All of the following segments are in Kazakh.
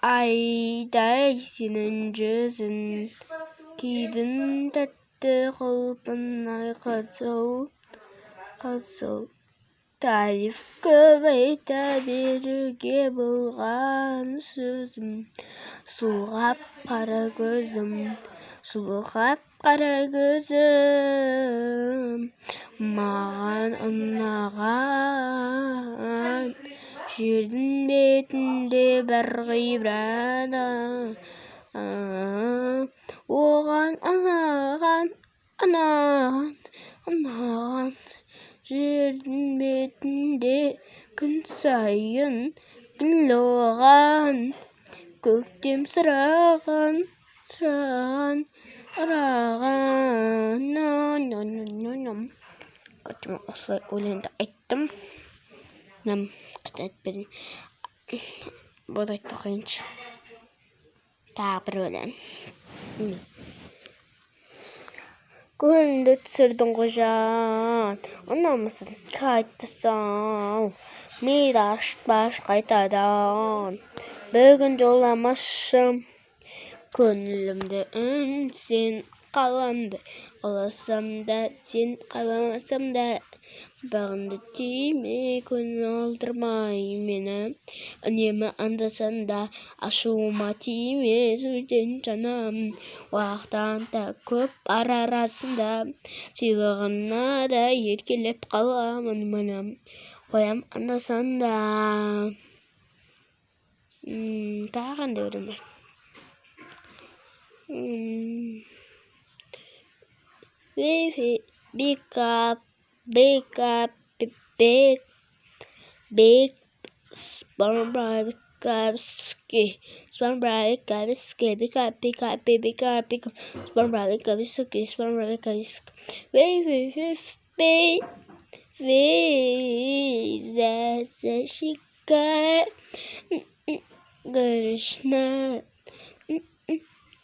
айдай сенің жүзін кидің тәтті құлпынай қызыл тариф көп айта беруге болған сөзім сұлғап қара көзім маған ұнаған жердің бетінде бір ғибрат оған ұнаған жердің бетінде күн сайын гүл оған көктем сұраған осылай өлеңді айттым. Айтпедім. Бұны айтып қойыншы. Тағы бір өлең. Көңілді түсірдің қожан, ұнамасын қайтасың, мейлі ашпаш қайтадан, бүгін жоламашым, көңілімді сен қаламды, қаласам да, сен қаламасам да, бағынды тиме, көңіл алдырмай мені, үнемі анда-санда, ашуыма тиме, сөзден жанам, уақыттан да көп арасында, сыйлығына да еркелеп қаламын мені, қоям анда-санда. Тағы қандай өлең бар? Big up,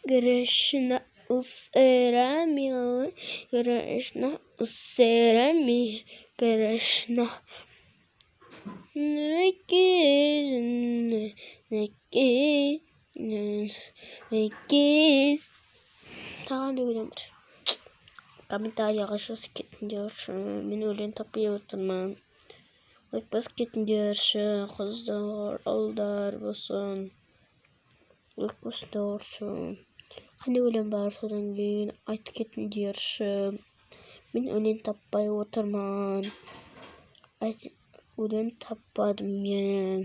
Krishna Usarami Krishna Тағы да өлең бар. Комментарияға жазып кетіңдерші, мен өлең таппай отырмын. Лайк басып кетіңдерші, қыздар, ұлдар болсын. Лайк басыңдаршы. Қандай өлең бар, содан кейін айтып кетіңдерші. Мен өлең таппай отырмын. Өлең таппадым мен.